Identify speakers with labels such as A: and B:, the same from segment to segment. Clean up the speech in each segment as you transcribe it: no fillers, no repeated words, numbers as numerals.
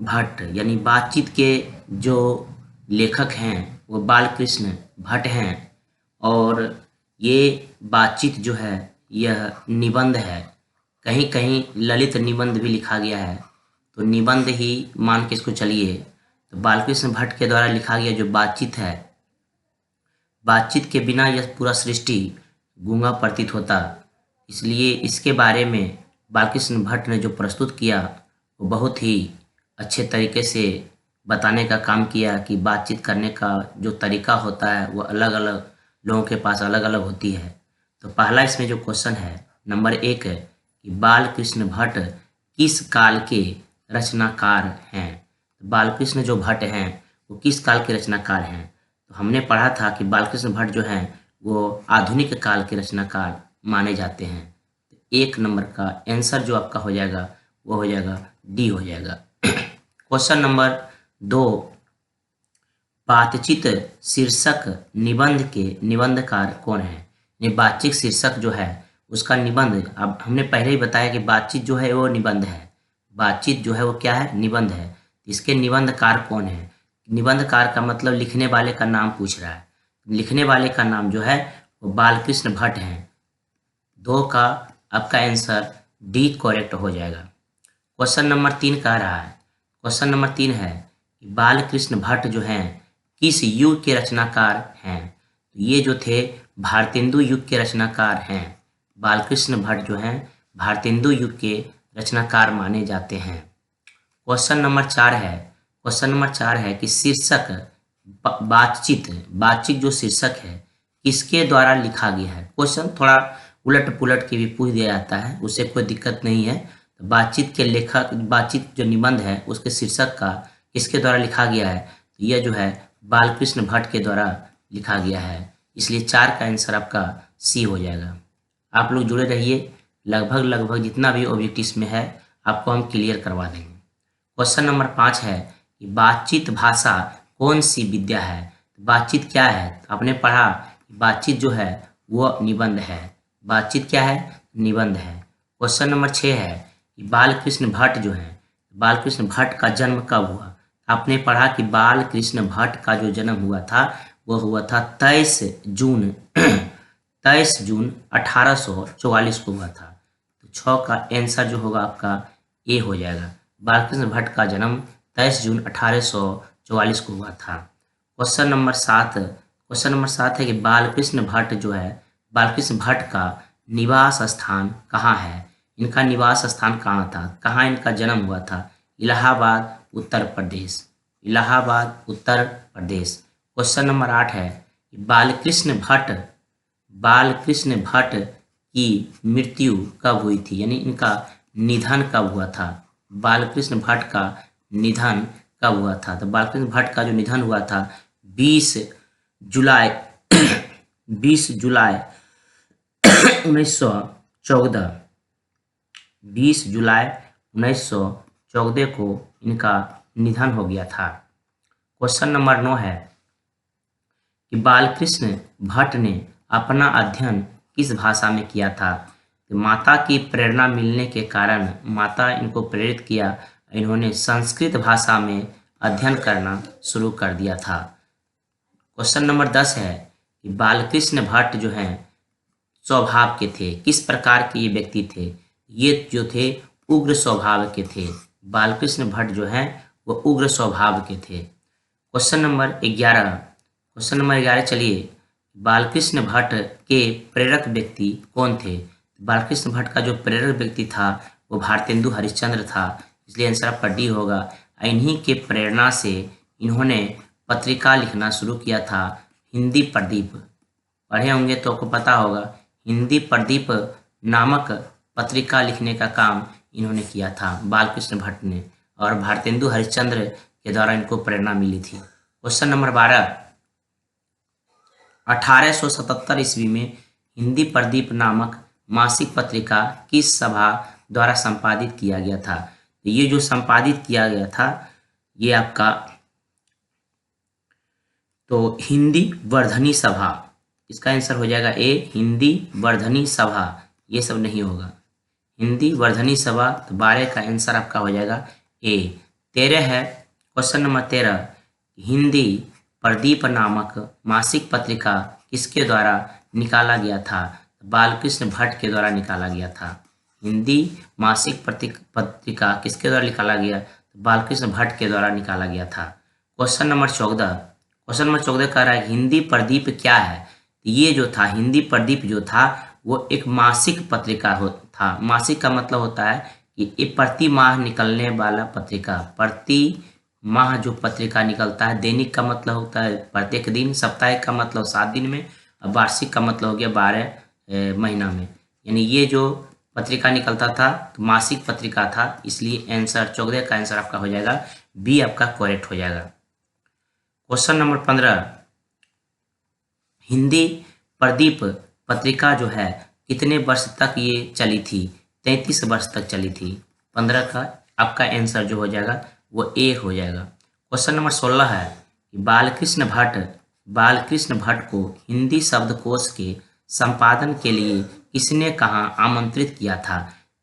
A: भट्ट यानी बातचीत के जो लेखक हैं वो बालकृष्ण भट्ट हैं। और ये बातचीत जो है यह निबंध है, कहीं कहीं ललित निबंध भी लिखा गया है, तो निबंध ही मान के इसको चलिए। तो बालकृष्ण भट्ट के द्वारा लिखा गया जो बातचीत है, बातचीत के बिना यह पूरा सृष्टि गूंगा प्रतीत होता, इसलिए इसके बारे में बालकृष्ण भट्ट ने जो प्रस्तुत किया वो बहुत ही अच्छे तरीके से बताने का काम किया कि बातचीत करने का जो तरीका होता है वो अलग अलग लोगों के पास अलग अलग होती है। तो पहला इसमें जो क्वेश्चन है नंबर 1 है कि बालकृष्ण भट्ट किस काल के रचनाकार हैं। तो बालकृष्ण जो भट्ट हैं वो किस काल के रचनाकार हैं। तो हमने पढ़ा था कि बालकृष्ण भट्ट जो हैं वो आधुनिक काल के रचनाकार माने जाते हैं। तो 1 नंबर का आंसर जो आपका हो जाएगा वो हो जाएगा डी हो जाएगा। क्वेश्चन नंबर 2, बातचीत शीर्षक निबंध के निबंधकार कौन है। ये बातचीत शीर्षक जो है उसका निबंध, अब हमने पहले ही बताया कि बातचीत जो है वो निबंध है, बातचीत जो है वो क्या है, निबंध है। इसके निबंधकार कौन है। निबंधकार का मतलब लिखने वाले का नाम पूछ रहा है। लिखने वाले का नाम जो है वो बालकृष्ण भट्ट हैं। 2 का आपका आंसर डी करेक्ट हो जाएगा। क्वेश्चन नंबर 3 कह रहा है, क्वेश्चन नंबर 3 है कि बालकृष्ण भट्ट जो हैं किस युग के रचनाकार हैं। तो ये जो थे भारतेंदु युग के रचनाकार हैं। बालकृष्ण भट्ट जो हैं भारतेंदु युग के रचनाकार माने जाते हैं। क्वेश्चन नंबर 4 है, क्वेश्चन नंबर 4 है कि शीर्षक बातचीत जो शीर्षक है किसके द्वारा लिखा गया है। क्वेश्चन थोड़ा उलट पुलट के भी पूछ दिया जाता है, उससे कोई दिक्कत नहीं है। तो बातचीत के लेखक, बातचीत जो निबंध है उसके शीर्षक का किसके द्वारा लिखा गया है, तो यह जो है बालकृष्ण भट्ट के द्वारा लिखा गया है, इसलिए 4 का आंसर आपका सी हो जाएगा। आप लोग जुड़े रहिए, लगभग जितना भी ऑब्जेक्टिव्स में है आपको हम क्लियर करवा देंगे। क्वेश्चन नंबर 5 है कि बातचीत भाषा कौन सी विद्या है। बातचीत क्या है, आपने पढ़ा बातचीत जो है वो निबंध है। बातचीत क्या है, निबंध है। क्वेश्चन नंबर 6 है कि बालकृष्ण भट्ट जो है, बालकृष्ण भट्ट का जन्म कब हुआ। आपने पढ़ा कि बालकृष्ण भट्ट का जो जन्म हुआ था वो हुआ था 23 जून 1844 को हुआ था। तो 6 का आंसर जो होगा आपका ए हो जाएगा। बालकृष्ण भट्ट का जन्म 23 जून 1844 को हुआ था। क्वेश्चन नंबर 7 है कि बालकृष्ण भट्ट जो है, बालकृष्ण भट्ट का निवास स्थान कहाँ है। इनका निवास स्थान कहाँ था, कहाँ इनका जन्म हुआ था। इलाहाबाद उत्तर प्रदेश, इलाहाबाद उत्तर प्रदेश। क्वेश्चन नंबर 8 है कि बालकृष्ण भट्ट की मृत्यु कब हुई थी, यानी इनका निधन कब हुआ था। बालकृष्ण भट्ट का निधन कब हुआ था। तो बालकृष्ण भट्ट का जो निधन हुआ था 20 जुलाई 1914, 20 जुलाई 1914 को इनका निधन हो गया था। क्वेश्चन नंबर 9 है कि बालकृष्ण भट्ट ने अपना अध्ययन किस भाषा में किया था। तो माता की प्रेरणा मिलने के कारण माता इनको प्रेरित किया, इन्होंने संस्कृत भाषा में अध्ययन करना शुरू कर दिया था। क्वेश्चन नंबर 10 है कि बालकृष्ण भट्ट जो हैं स्वभाव के थे, किस प्रकार के ये व्यक्ति थे। ये जो थे उग्र स्वभाव के थे। बालकृष्ण भट्ट जो हैं वो उग्र स्वभाव के थे। क्वेश्चन नंबर 11, चलिए, बालकृष्ण भट्ट के प्रेरक व्यक्ति कौन थे। बालकृष्ण भट्ट का जो प्रेरक व्यक्ति था वो भारतेंदु हरिश्चंद्र था, इसलिए आंसर आपका डी होगा। इन्हीं के प्रेरणा से इन्होंने पत्रिका लिखना शुरू किया था, हिंदी प्रदीप। पढ़े होंगे तो आपको पता होगा, हिंदी प्रदीप नामक पत्रिका लिखने का काम इन्होंने किया था बालकृष्ण भट्ट ने, और भारतेंदु हरिश्चंद्र के द्वारा इनको प्रेरणा मिली थी। क्वेश्चन नंबर 12, 1877 ईस्वी में हिंदी प्रदीप नामक मासिक पत्रिका किस सभा द्वारा संपादित किया गया था। तो ये जो संपादित किया गया था ये आपका तो हिंदी वर्धनी सभा, इसका आंसर हो जाएगा ए, हिंदी वर्धनी सभा। ये सब नहीं होगा, हिंदी वर्धनी सभा। तो 12 का आंसर आपका हो जाएगा ए। 13 है, क्वेश्चन नंबर 13, हिंदी प्रदीप नामक मासिक पत्रिका किसके द्वारा निकाला गया था? बालकृष्ण भट्ट के द्वारा निकाला गया था। हिंदी मासिक पत्रिका किसके द्वारा निकाला गया? बालकृष्ण भट्ट के द्वारा निकाला गया था। क्वेश्चन नंबर 14 कह रहा है हिंदी प्रदीप क्या है? ये जो था हिंदी प्रदीप जो था वो एक मासिक पत्रिका था। मासिक का मतलब होता है कि ये प्रति माह निकलने वाला पत्रिका, प्रति माह जो पत्रिका निकलता है। दैनिक का मतलब होता है प्रत्येक दिन, साप्ताहिक का मतलब 7 दिन में, और वार्षिक का मतलब हो गया 12 महीना में। यानी ये जो पत्रिका निकलता था तो मासिक पत्रिका था, इसलिए आंसर 14 का आंसर आपका हो जाएगा बी, आपका करेक्ट हो जाएगा। क्वेश्चन नंबर 15, हिंदी प्रदीप पत्रिका जो है कितने वर्ष तक ये चली थी? 33 वर्ष तक चली थी। 15 का आपका आंसर जो हो जाएगा वो ए हो जाएगा। क्वेश्चन नंबर 16 है कि बालकृष्ण भट्ट को हिंदी शब्दकोश के संपादन के लिए किसने कहाँ आमंत्रित किया था?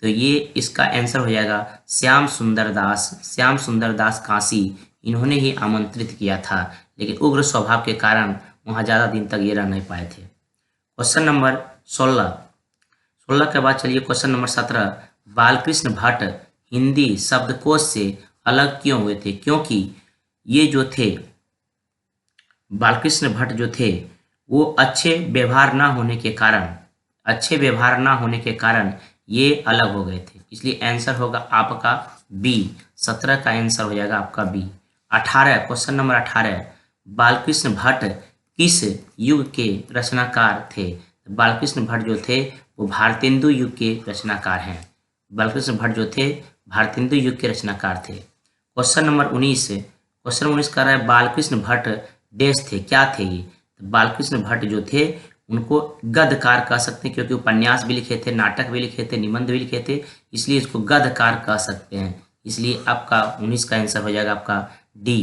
A: तो ये इसका आंसर हो जाएगा श्याम सुंदर दास काशी, इन्होंने ही आमंत्रित किया था, लेकिन उग्र स्वभाव के कारण वहाँ ज़्यादा दिन तक ये रह नहीं पाए थे। क्वेश्चन नंबर 16 के बाद चलिए क्वेश्चन नंबर 17, बालकृष्ण भट्ट हिंदी शब्दकोश से अलग क्यों हुए थे? क्योंकि ये जो थे बालकृष्ण भट्ट जो थे वो अच्छे व्यवहार ना होने के कारण ये अलग हो गए थे, इसलिए आंसर होगा आपका बी। 17 का आंसर हो जाएगा आपका B. 18, question number 18, Balkrishna Bhatt किस युग के रचनाकार थे? बालकृष्ण भट्ट जो थे वो भारतेंदु युग के रचनाकार हैं। बालकृष्ण भट्ट जो थे भारतेंदु युग के रचनाकार थे। क्वेश्चन नंबर 19 कर रहा है बालकृष्ण भट्ट देश थे, क्या थे ये? तो बालकृष्ण भट्ट जो थे उनको गद्यकार कह सकते हैं, क्योंकि उपन्यास भी लिखे थे, नाटक भी लिखे थे, निबंध भी लिखे थे, इसलिए इसको गद्यकार कह सकते हैं। इसलिए आपका 19 का आंसर हो जाएगा आपका डी।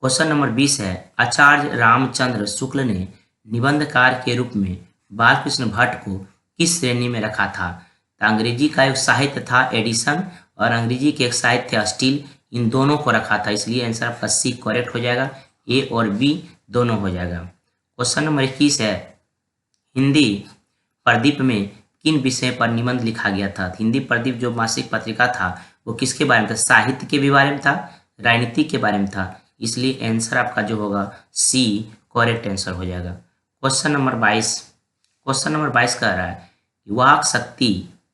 A: क्वेश्चन नंबर 20 है, आचार्य रामचंद्र शुक्ल ने निबंधकार के रूप में बालकृष्ण भट्ट को किस श्रेणी में रखा था? तो अंग्रेजी का एक साहित्य था एडिशन, और अंग्रेजी के एक साहित्य स्टील, इन दोनों को रखा था, इसलिए आंसर आपका सी करेक्ट हो जाएगा। ए और बी दोनों हो जाएगा। क्वेश्चन नंबर 21 है, हिंदी प्रदीप में किन विषय पर निबंध लिखा गया था? हिंदी प्रदीप जो मासिक पत्रिका था वो किसके बारे में था? साहित्य के भी बारे में था, राजनीति के बारे में था, इसलिए आंसर आपका जो होगा सी करेक्ट आंसर हो जाएगा। क्वेश्चन नंबर 22 कह रहा है वाक शक्ति,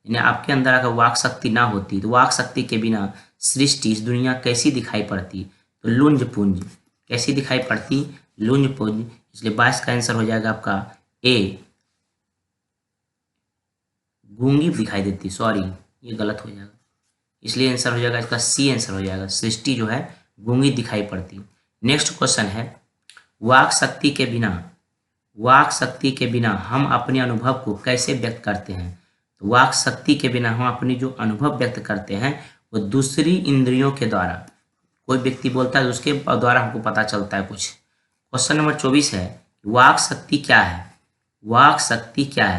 A: यानी आपके अंदर अगर वाक शक्ति ना होती तो वाक शक्ति के बिना सृष्टि इस दुनिया कैसी दिखाई पड़ती? तो लुंज पुंज कैसी दिखाई पड़ती? लुंज पुंज, इसलिए 22 का आंसर हो जाएगा आपका ए, गूंगी दिखाई देती, सॉरी ये गलत हो जाएगा, इसलिए आंसर हो जाएगा इसका सी आंसर हो जाएगा, सृष्टि जो है गूंगी दिखाई पड़ती। नेक्स्ट क्वेश्चन है वाक शक्ति के बिना हम अपने अनुभव को कैसे व्यक्त करते हैं? तो वाक शक्ति के बिना हम अपनी जो अनुभव व्यक्त करते हैं वो दूसरी इंद्रियों के द्वारा, कोई व्यक्ति बोलता है उसके द्वारा हमको पता चलता है कुछ। क्वेश्चन नंबर 24 है वाक शक्ति क्या है?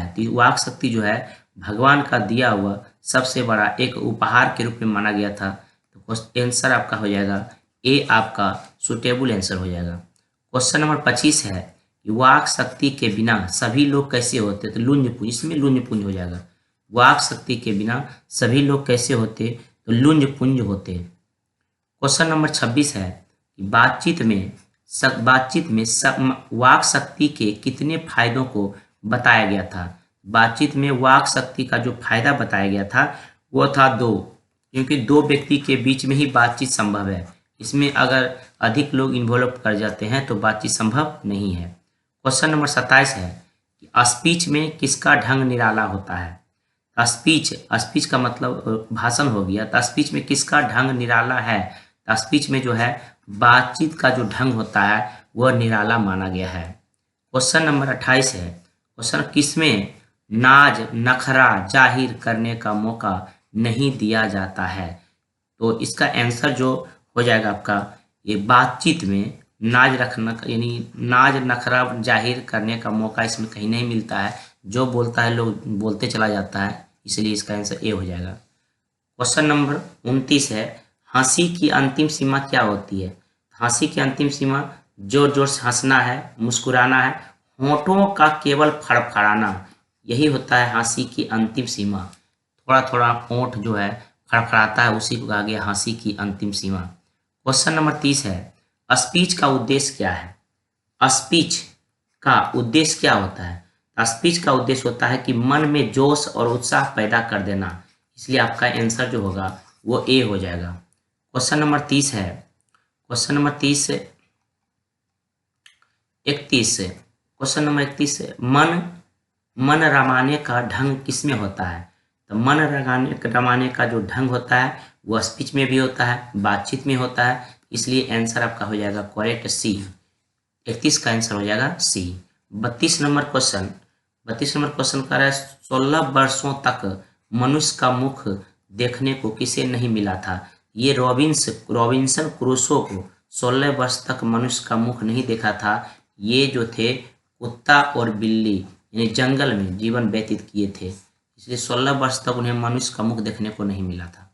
A: तो वाक शक्ति जो है भगवान का दिया हुआ सबसे बड़ा एक उपहार के रूप में माना गया था, तो आंसर आपका हो जाएगा ए, आपका सुटेबल आंसर हो जाएगा। क्वेश्चन नंबर 25 है वाक शक्ति के बिना सभी लोग कैसे होते? तो लुंज पुंज, इसमें लुंज पुंज हो जाएगा। वाक शक्ति के बिना सभी लोग कैसे होते? तो लुंज पुंज होते। क्वेश्चन नंबर 26 है कि बातचीत में वाक शक्ति के कितने फायदों को बताया गया था? बातचीत में वाक शक्ति का जो फायदा बताया गया था वो था 2, क्योंकि 2 व्यक्ति के बीच में ही बातचीत संभव है, इसमें अगर अधिक लोग इन्वॉल्व कर जाते हैं तो बातचीत संभव नहीं है। क्वेश्चन नंबर 27 है कि स्पीच में किसका ढंग निराला होता है? स्पीच का मतलब भाषण हो गया, तो स्पीच में किसका ढंग निराला है? तो स्पीच में जो है बातचीत का जो ढंग होता है वह निराला माना गया है। क्वेश्चन नंबर 28 है, क्वेश्चन किसमें नाज नखरा जाहिर करने का मौका नहीं दिया जाता है? तो इसका आंसर जो हो जाएगा आपका ये बातचीत में नाज रखना, यानी नाज नखरा जाहिर करने का मौका इसमें कहीं नहीं मिलता है, जो बोलता है लोग बोलते चला जाता है, इसलिए इसका आंसर ए हो जाएगा। क्वेश्चन नंबर 29 है हंसी की अंतिम सीमा क्या होती है? हंसी की अंतिम सीमा जोर जोर से हंसना है, मुस्कुराना है, होठों का केवल फड़फड़ाना, यही होता है हंसी की अंतिम सीमा। थोड़ा थोड़ा होंठ जो है फड़फड़ाता है, उसी को कहा गया हंसी की अंतिम सीमा। क्वेश्चन नंबर 30 है, स्पीच का उद्देश्य क्या है? स्पीच का उद्देश्य क्या होता है? स्पीच का उद्देश्य होता है कि मन में जोश और उत्साह पैदा कर देना, इसलिए आपका आंसर जो होगा वो ए हो जाएगा। क्वेश्चन नंबर 30 है, क्वेश्चन नंबर 30 से 31 से, क्वेश्चन नंबर 31 से, मन रमाने का ढंग किसमें होता है? तो मन रमाने का जो ढंग होता है वो स्पीच में भी होता है, बातचीत में होता है, इसलिए आंसर आपका हो जाएगा करेक्ट सी। 31 का आंसर हो जाएगा सी। 32 नंबर क्वेश्चन, 32 नंबर क्वेश्चन कर रहा है 16 वर्षों तक मनुष्य का मुख देखने को किसे नहीं मिला था? ये रॉबिन्सन क्रूसो को 16 वर्ष तक मनुष्य का मुख नहीं देखा था। ये जो थे कुत्ता और बिल्ली यानी जंगल में जीवन व्यतीत किए थे, इसलिए 16 वर्ष तक उन्हें मनुष्य का मुख देखने को नहीं मिला था।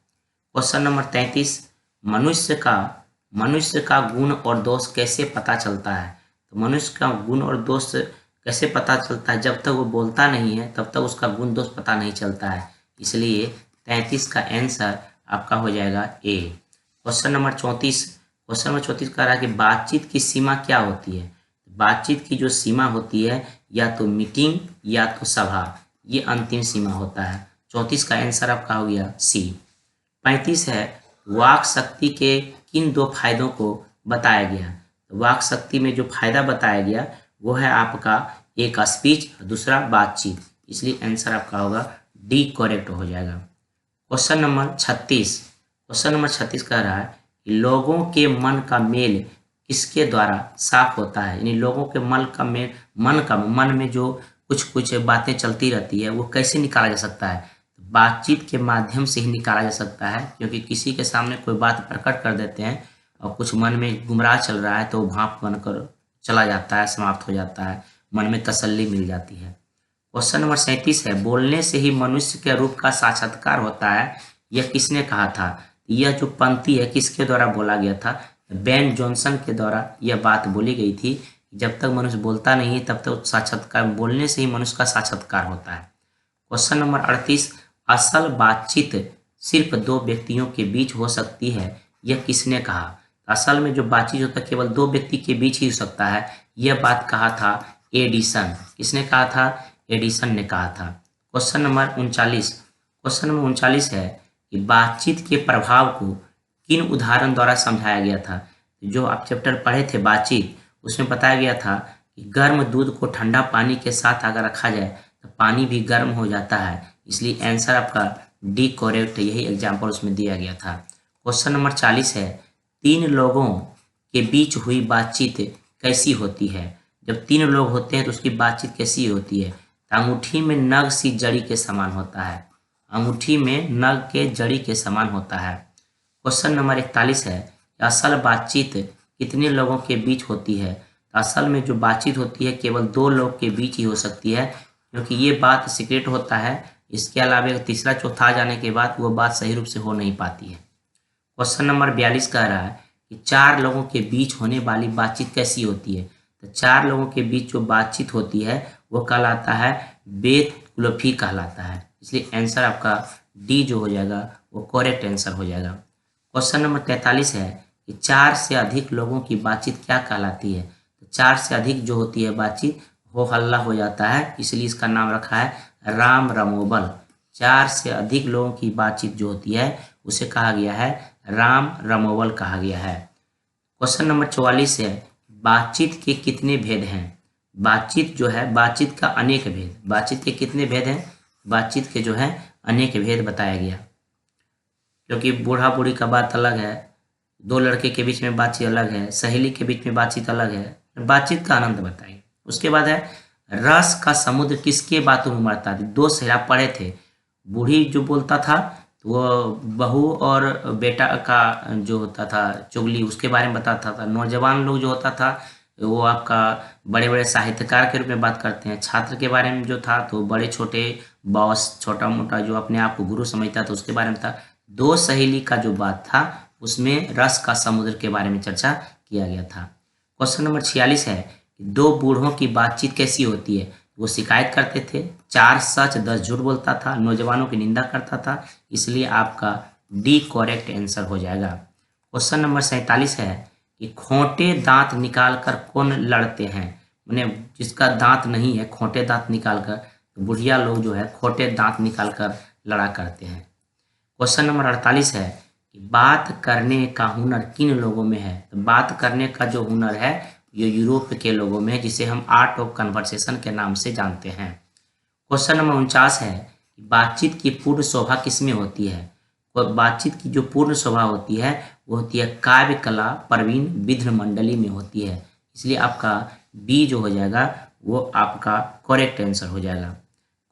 A: क्वेश्चन नंबर 33, मनुष्य का गुण और दोष कैसे पता चलता है? तो मनुष्य का गुण और दोष कैसे पता चलता है? जब तक वो बोलता नहीं है तब तक उसका गुण दोष पता नहीं चलता है, इसलिए 33 का आंसर आपका हो जाएगा ए। क्वेश्चन नंबर 34, क्वेश्चन नंबर 34 कह रहा है कि बातचीत की सीमा क्या होती है? बातचीत की जो सीमा होती है या तो मीटिंग या तो सभा, ये अंतिम सीमा होता है। 34 का आंसर आपका हो गया सी। 35 है, वाक शक्ति के किन दो फायदों को बताया गया? वाक शक्ति में जो फायदा बताया गया वो है आपका एक स्पीच, दूसरा बातचीत, इसलिए आंसर आपका होगा डी करेक्ट हो जाएगा। क्वेश्चन नंबर 36, क्वेश्चन नंबर 36 कह रहा है कि लोगों के मन का मेल किसके द्वारा साफ होता है? यानी लोगों के मन में जो कुछ कुछ बातें चलती रहती है वो कैसे निकाला जा सकता है? बातचीत के माध्यम से ही निकाला जा सकता है, क्योंकि किसी के सामने कोई बात प्रकट कर देते हैं और कुछ मन में गुमराह चल रहा है तो भाप बनकर चला जाता है, समाप्त हो जाता है, मन में तसल्ली मिल जाती है। क्वेश्चन नंबर 37 है, बोलने से ही मनुष्य के रूप का साक्षात्कार होता है, यह किसने कहा था? यह जो पंक्ति है किसके द्वारा बोला गया था? बेन जॉनसन के द्वारा यह बात बोली गई थी, जब तक मनुष्य बोलता नहीं है तब तक साक्षात्कार, बोलने से ही मनुष्य का साक्षात्कार होता है। क्वेश्चन नंबर 38, असल बातचीत सिर्फ दो व्यक्तियों के बीच हो सकती है, यह किसने कहा? असल में जो बातचीत होता है केवल दो व्यक्ति के बीच ही हो सकता है, यह बात कहा था एडिसन। किसने कहा था? एडिसन ने कहा था। क्वेश्चन नंबर 39, क्वेश्चन नंबर 39 है कि बातचीत के प्रभाव को किन उदाहरण द्वारा समझाया गया था? जो आप चैप्टर पढ़े थे बातचीत, उसमें बताया गया था कि गर्म दूध को ठंडा पानी के साथ अगर रखा जाए तो पानी भी गर्म हो जाता है, इसलिए आंसर आपका डी करेक्ट, यही एग्जाम्पल उसमें दिया गया था। क्वेश्चन नंबर 40 है, तीन लोगों के बीच हुई बातचीत कैसी होती है? जब तीन लोग होते हैं तो उसकी बातचीत कैसी होती है? अंगूठी में नग सी जड़ी के समान होता है, अंगूठी में नग के जड़ी के समान होता है। क्वेश्चन नंबर 41 है, असल बातचीत कितने लोगों के बीच होती है? असल में जो बातचीत होती है केवल दो लोग के बीच ही हो सकती है, क्योंकि ये बात सीक्रेट होता है। इसके अलावा तीसरा चौथा आ जाने के बाद वो बात सही रूप से हो नहीं पाती है। क्वेश्चन नंबर 42 कह रहा है कि चार लोगों के बीच होने वाली बातचीत कैसी होती है? तो चार लोगों के बीच जो बातचीत होती है वो कहलाता है बेतकुल्फी कहलाता है, इसलिए आंसर आपका डी जो हो जाएगा वो करेक्ट आंसर हो जाएगा। क्वेश्चन नंबर 43 है कि चार से अधिक लोगों की बातचीत क्या कहलाती है? तो चार से अधिक जो होती है बातचीत हो हल्ला हो जाता है, इसलिए इसका नाम रखा है राम रमोबल। चार से अधिक लोगों की बातचीत जो होती है उसे कहा गया है राम रमोबल कहा गया है। क्वेश्चन नंबर 44 है, बातचीत के कितने भेद हैं? बातचीत जो है, बातचीत का अनेक भेद, बातचीत के कितने भेद हैं? बातचीत के जो है अनेक भेद बताया गया, क्योंकि बूढ़ा बूढ़ी का बात अलग है, दो लड़के के बीच में बातचीत अलग है, सहेली के बीच में बातचीत अलग है, बातचीत का आनंद बताइए। उसके बाद है रस का समुद्र किसके बातों में उमड़ता है? दो सहेरा पढ़े थे, बूढ़ी जो बोलता था तो वो बहू और बेटा का जो होता था चुगली उसके बारे में बताता था। नौजवान लोग जो होता था वो आपका बड़े बड़े साहित्यकार के रूप में बात करते हैं। छात्र के बारे में जो था तो बड़े छोटे बॉस, छोटा मोटा जो अपने आप को गुरु समझता था उसके बारे में था। दो सहेली का जो बात था उसमें रस का समुद्र के बारे में चर्चा किया गया था। क्वेश्चन नंबर 46 है कि दो बूढ़ों की बातचीत कैसी होती है। वो शिकायत करते थे, 4 सच 10 झूठ बोलता था, नौजवानों की निंदा करता था, इसलिए आपका डी करेक्ट आंसर हो जाएगा। क्वेश्चन नंबर 47 है कि खोटे दांत निकालकर कौन लड़ते हैं। मैंने जिसका दांत नहीं है, खोटे दांत निकालकर, तो बुढ़िया लोग जो है खोटे दांत निकालकर लड़ा करते हैं। क्वेश्चन नंबर 48 है कि बात करने का हुनर किन लोगों में है। तो बात करने का जो हुनर है ये यूरोप के लोगों में है, जिसे हम आर्ट ऑफ कन्वर्सेशन के नाम से जानते हैं। क्वेश्चन नंबर 49 है कि बातचीत की पूर्ण शोभा किसमें होती है। और बातचीत की जो पूर्ण शोभा होती है वो होती है काव्य कला प्रवीण विद्र मंडली में होती है, इसलिए आपका बी जो हो जाएगा वो आपका करेक्ट आंसर हो जाएगा।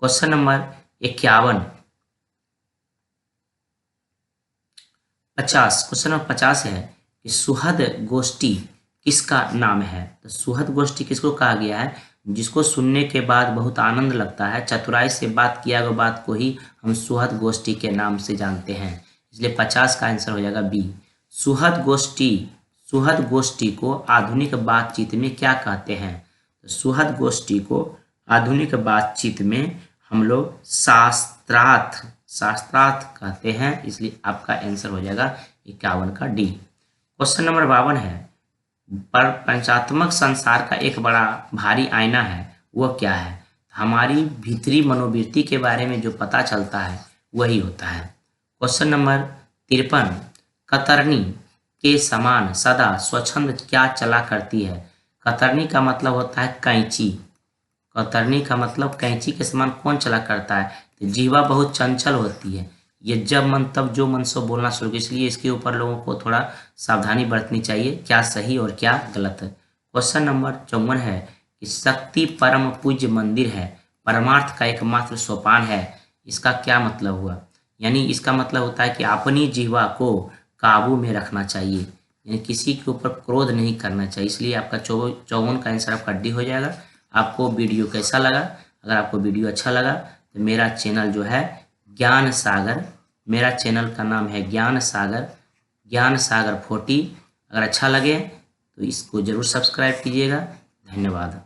A: क्वेश्चन नंबर 51 क्वेश्चन नंबर 50 है कि सुहद गोष्ठी किसका नाम है। तो सुहद गोष्ठी किसको कहा गया है, जिसको सुनने के बाद बहुत आनंद लगता है, चतुराई से बात किया गया बात को ही हम सुहद गोष्ठी के नाम से जानते हैं, इसलिए 50 का आंसर हो जाएगा बी। सुहद गोष्ठी को आधुनिक बातचीत में क्या कहते हैं। तो सुहद गोष्ठी को आधुनिक बातचीत में हम लोग शास्त्रार्थ कहते हैं, इसलिए आपका आंसर हो जाएगा 51 का डी। क्वेश्चन नंबर 52 है पर पंचात्मक संसार का एक बड़ा भारी आईना है, वह क्या है। हमारी भीतरी मनोवृत्ति के बारे में जो पता चलता है वही होता है। क्वेश्चन नंबर 53 कतरनी के समान सदा स्वच्छंद क्या चला करती है। कतरनी का मतलब होता है कैंची। कतरनी का मतलब कैंची के समान कौन चला करता है। तो जीवा बहुत चंचल होती है, ये जब मन तब जो मन सो बोलना शुरू, इसलिए इसके ऊपर लोगों को थोड़ा सावधानी बरतनी चाहिए, क्या सही और क्या गलत है। क्वेश्चन नंबर 54 है कि शक्ति परम पूज्य मंदिर है, परमार्थ का एकमात्र सोपान है, इसका क्या मतलब हुआ। यानी इसका मतलब होता है कि अपनी जीवा को काबू में रखना चाहिए, यानी किसी के ऊपर क्रोध नहीं करना चाहिए, इसलिए आपका 54 का आंसर आपका डी हो जाएगा। आपको वीडियो कैसा लगा, अगर आपको वीडियो अच्छा लगा तो मेरा चैनल जो है ज्ञान सागर, मेरा चैनल का नाम है ज्ञान सागर 40। अगर अच्छा लगे तो इसको ज़रूर सब्सक्राइब कीजिएगा। धन्यवाद।